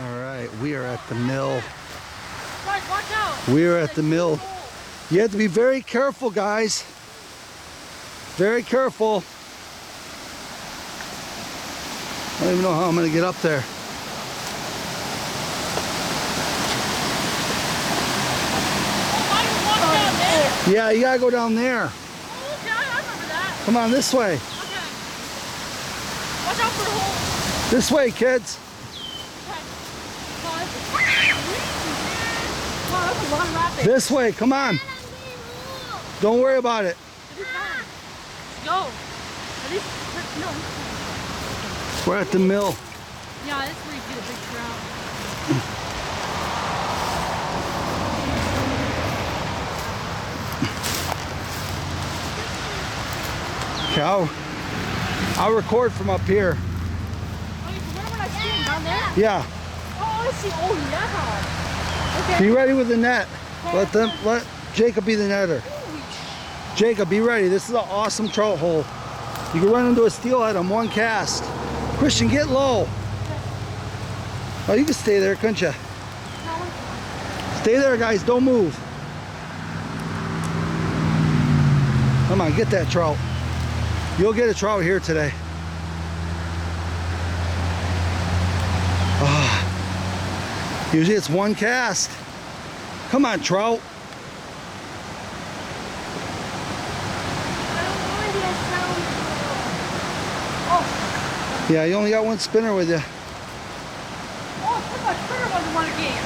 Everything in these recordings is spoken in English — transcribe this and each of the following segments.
All right, we are at the mill. Guys, watch out. We are at the mill. You have to be very careful, guys. Very careful. I don't even know how I'm gonna get up there. Yeah, you gotta go down there. Oh, yeah, I remember that. Come on, this way. Okay. Watch out for the hole. This way, kids. Okay. Wow, that's a lot of rapid. This way, come on. Don't worry about it. Let's go. At least, no. We're at the mill. Yeah, that's where you get a big trout. Okay, I'll record from up here. Oh, where am I standing? Down there? Yeah. Oh, I see. Oh, yeah. Okay. Be ready with the net. Let Jacob be the netter. Jacob, be ready. This is an awesome trout hole. You can run into a steelhead on one cast. Christian, get low. Oh, you can stay there, couldn't you? Stay there, guys. Don't move. Come on, get that trout. You'll get a trout here today. Oh, usually it's one cast. Come on, trout. Yeah, you only got one spinner with you. Oh, I thought my spinner wasn't one again.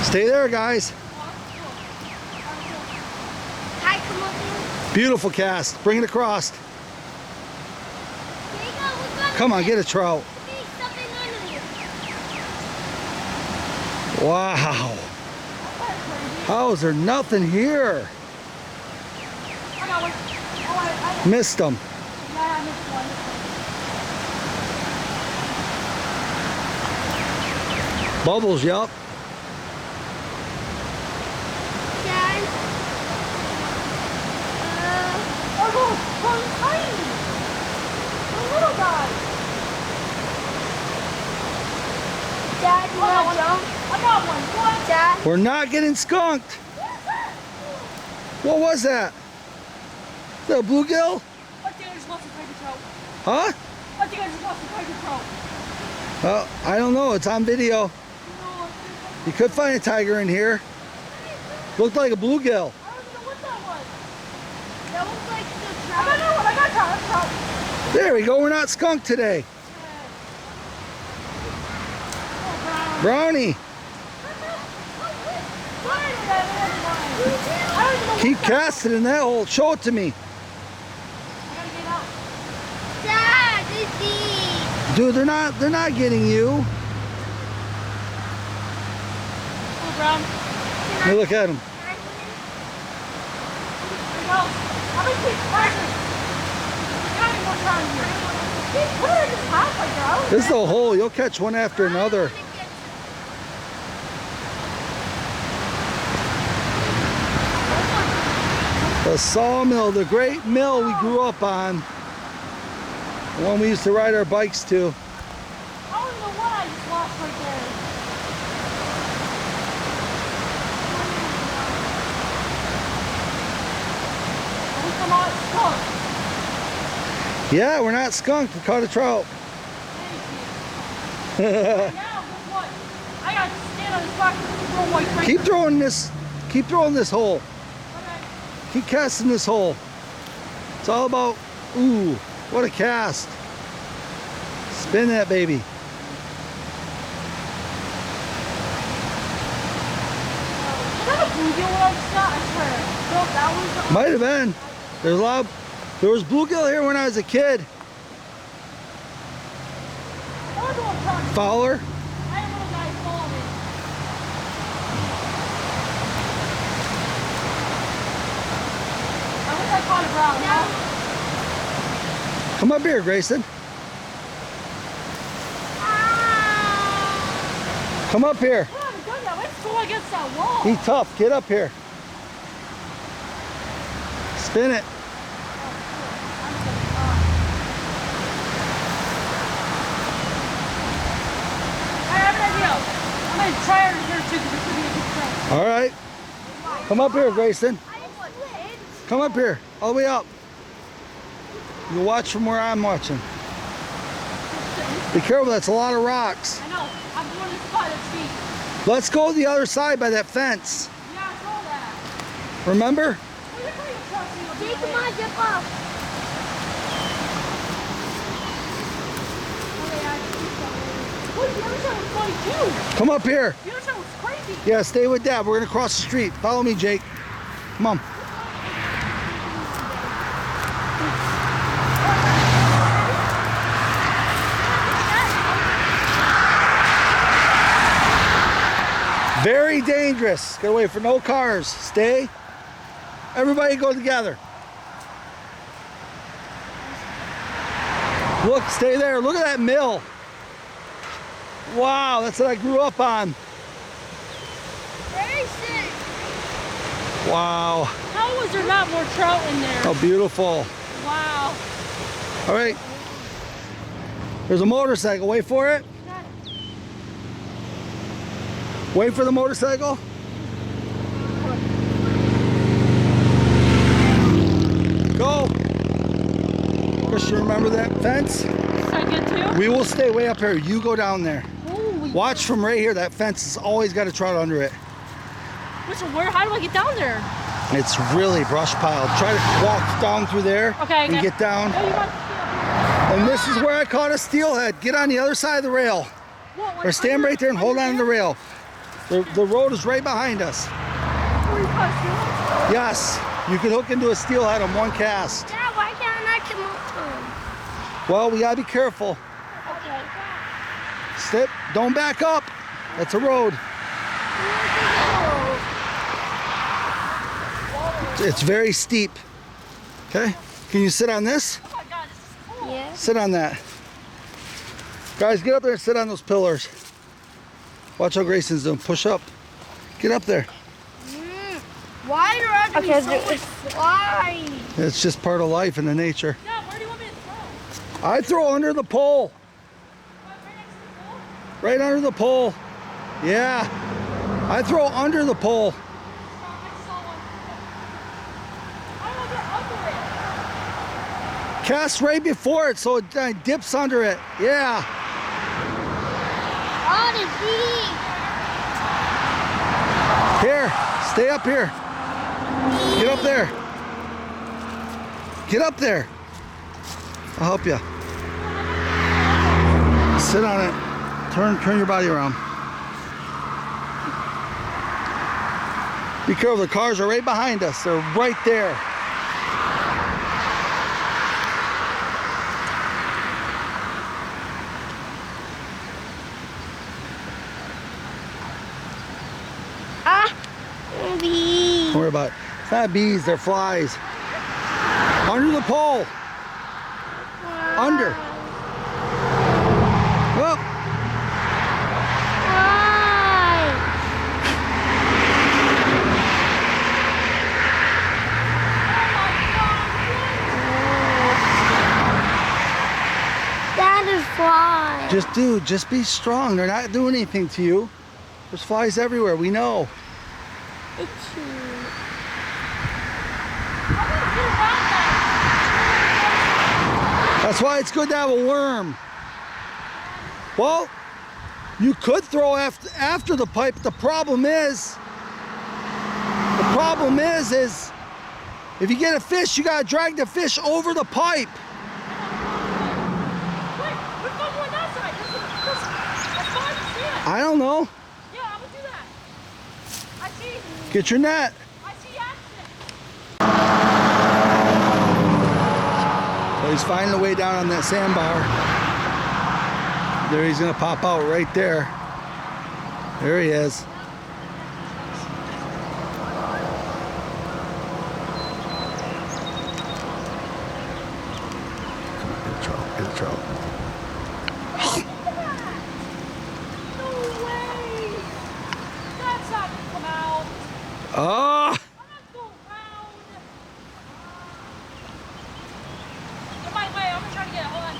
No. Stay there, guys. Beautiful cast. Bring it across. Come on, get a trout. Wow. How is there nothing here? I got one. Oh, Missed them. yeah, I missed one. Bubbles, yup. Tiny. The little guy. Dad, you want to jump? I got one. What? Dad? We're not getting skunked. What was that? Is that a bluegill? I think I just lost a tiger trout. Huh? I think I just lost a tiger trout. Well, I don't know. It's on video. No, You could find a tiger in here. Looked like a bluegill. I don't know what that was. That was like the I got another one. I got a trout. There we go. We're not skunked today. Oh, Brownie. Keep casting in that hole. Show it to me. Dad, it's deep. Dude, they're not getting you. Let me look at them. This is the hole. You'll catch one after another. The sawmill, the great mill we grew up on. The one we used to ride our bikes to. I don't know what I just lost right there. Yeah, we're not skunked. We caught a trout. Now, guess what? I got to stand on this rock and throw white right Keep throwing this. Keep throwing this hole. Okay. Keep casting this hole. It's all about, ooh, what a cast. Spin that baby. Is that a bluegill when I just got? I swear. No, that was Might have been. There's a lot. There was bluegill here when I was a kid. Fowler. I had a little guy follow me. I wish I caught a brown. No? Come up here, Grayson. Come up here. I haven't done that. Let's go against that wall. Be tough. Get up here. Spin it. gonna try her here too because it's gonna be a good thing. All right. Come up here, Grayson. Come up here, all the way up. You watch from where I'm watching. Be careful, that's a lot of rocks. I know. I'm going to spot it, see. Let's go to the other side by that fence. Yeah, I saw that. Remember? Well, you're pretty trusty. Jake, come on, jump off. Look, the other side was funny too. Come up here. The other side was crazy. Yeah, stay with Dad. We're gonna cross the street. Follow me, Jake. Come on. Very dangerous. Get away for no cars. Stay. Everybody go together. Look, stay there. Look at that mill. Wow, that's what I grew up on. Grayson. Wow. How was there not more trout in there? How beautiful. Wow. All right. There's a motorcycle. Wait for it. Wait for the motorcycle. Go. Christian, remember that fence? Is that good too? We will stay way up here. You go down there. Holy. Watch from right here. That fence has always got a trout under it. Where? How do I get down there? It's really brush piled. Try to walk down through there Okay. and get down. Oh, you want to And this is where I caught a steelhead. Get on the other side of the rail. Or stand right there and hold on to the rail. The road is right behind us. Yes, you can hook into a steelhead on one cast. Dad, why can't I come up to him? Well, we gotta be careful. Okay. Step, don't back up. That's a road. It's very steep. Okay, can you sit on this? Oh my God, this is cool. Yeah. Sit on that. Guys, get up there and sit on those pillars. Watch how Grayson's doing. Push up. Get up there. Why do I have to be so much fly? It's just part of life and the nature. Yeah, where do you want me to throw? I throw under the pole. Right next to the pool? Right under the pole. Yeah. I throw under the pole. I saw one. I don't know if they're under it. Cast right before it so it dips under it. Yeah. Oh, the deep. Here. Stay up here. Get up there. Get up there. I'll help you. Sit on it. Turn your body around. Be careful, the cars are right behind us. They're right there. Don't worry about it. It's not bees, they're flies. Under the pole. Under. Well, That is fly. just be strong. They're not doing anything to you. There's flies everywhere, we know. That's why it's good to have a worm. Well, you could throw after the pipe. The problem is if you get a fish, you gotta drag the fish over the pipe. Wait, we're going that side. That's fine to see it. I don't know. Yeah, I'm gonna do that. I see. Get your net. I see action. So he's finding a way down on that sandbar. There he's gonna pop out right there. There he is. Get a trout. No way. That's not gonna come out. Ah! I'm not going round. Come my way. I'm gonna try to get it. Hold on.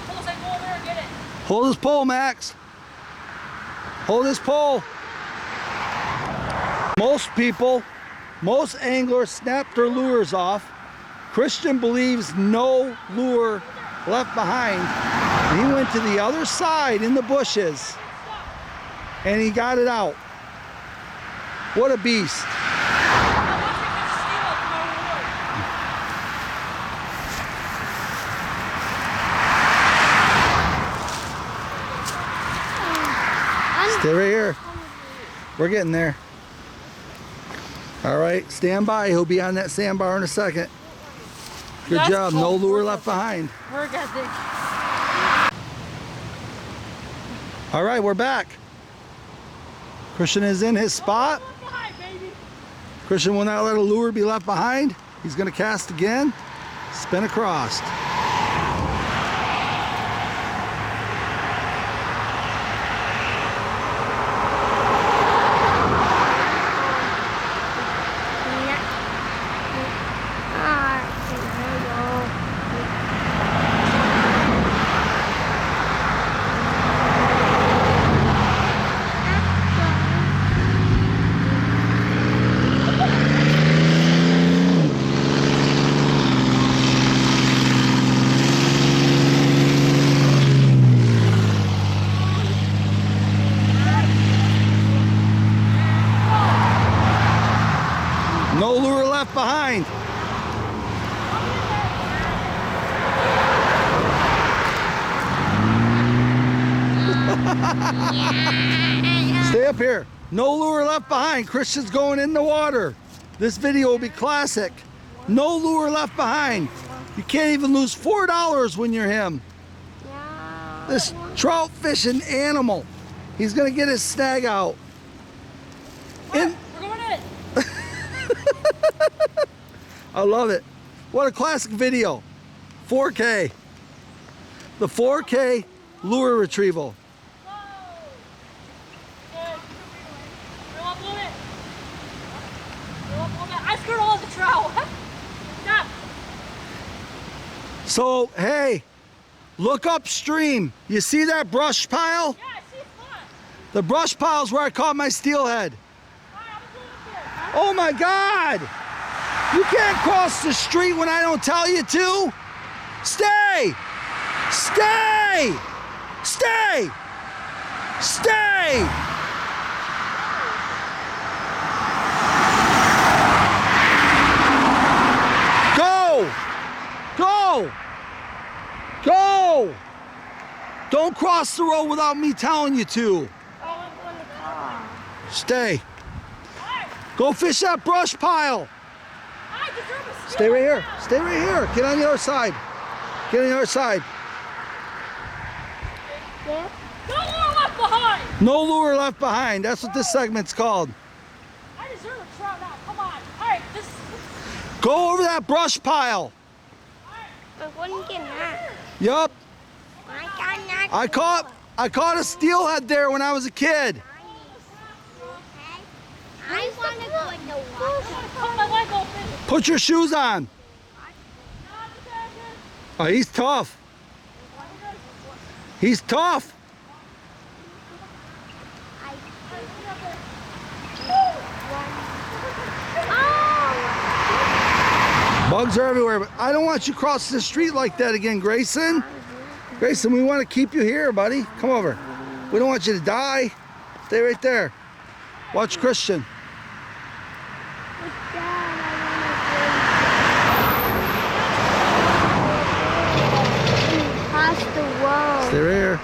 Close, I go over there and get it. Hold his pole, Max. Hold his pole. Most people, most anglers snap their lures off. Christian believes no lure left behind. And he went to the other side in the bushes and he got it out. What a beast. Stay right here. We're getting there. All right, stand by. He'll be on that sandbar in a second. Good job. No lure left behind. We're good. All right, we're back. Christian is in his spot. Christian will not let a lure be left behind. He's going to cast again. Spin across. No lure left behind. Stay up here. No lure left behind. Christian's going in the water. This video will be classic. No lure left behind. You can't even lose $4 when you're him. This trout fishing animal. He's gonna get his snag out. We're going in. I love it. What a classic video. 4K. The 4K lure retrieval. I screwed all the trout. Stop. So, hey, look upstream. You see that brush pile? Yeah, I see it's fun. The brush pile is where I caught my steelhead. Oh my God! You can't cross the street when I don't tell you to. Stay! Stay! Stay! Stay! Go! Go! Go! Don't cross the road without me telling you to. Stay. Go fish that brush pile. Stay right here. Stay right here. Get on the other side. Get on the other side. Yeah. No lure left behind. No lure left behind. That's what this segment's called. I deserve a trout now. Come on. All right. Go over that brush pile. Yup. I caught a steelhead there when I was a kid. I want to go in the water. Cut my leg open. Put your shoes on. Oh, he's tough. He's tough. Bugs are everywhere, but I don't want you crossing the street like that again, Grayson. Grayson, we want to keep you here, buddy. Come over. We don't want you to die. Stay right there. Watch Christian. Stay right here.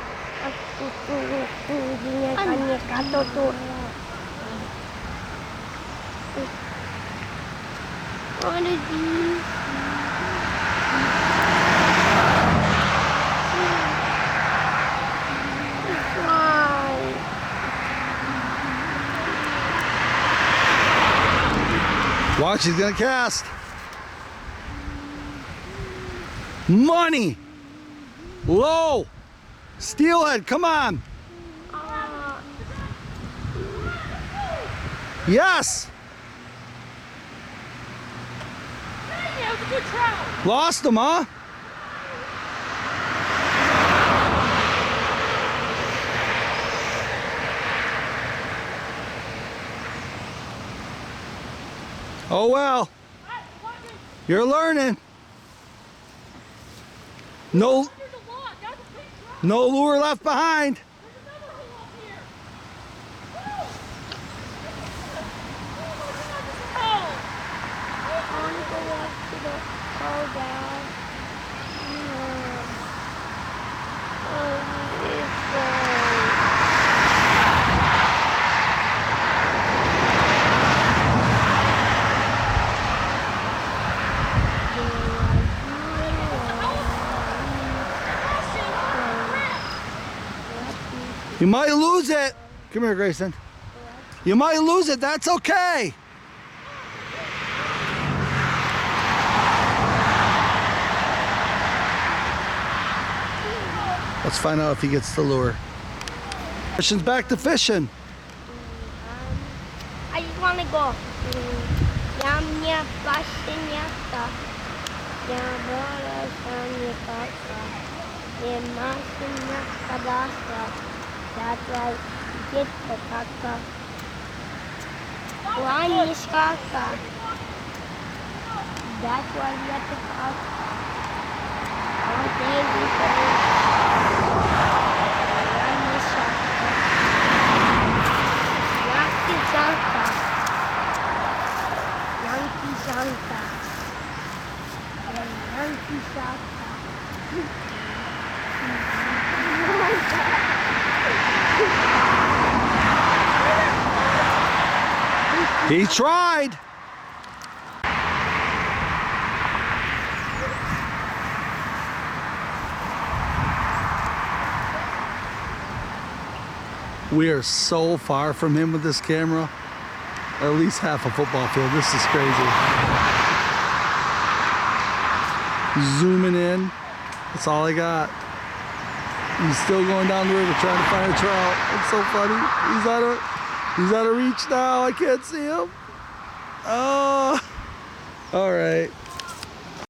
Watch, he's gonna cast. Money. Low. Steelhead, come on. Yes. That was a good trout. Lost him, huh? Oh well. You're learning. No, Under the log. That's a big drop. no lure left behind. There's another hole up here. Woo! Oh, I want to go up to the hole down. Oh, this way. You might lose it. Come here, Grayson. You might lose it. That's okay. Let's find out if he gets the lure. Christian's back to fishing. I just want to go. Yamnya pashinyata. Yamara shanyakata. Yamasinyakadasa. That's right. Get the kaka. Wanishkaka. That's why we have to kaka. All day we go. Wanishkaka. Yaki Santa. Yankee Santa. Yankee Santa. He tried. We are so far from him with this camera. At least half a football field. This is crazy. Zooming in. That's all I got. He's still going down the river trying to find a trout. It's so funny. He's out of reach now. I can't see him. Oh. All right.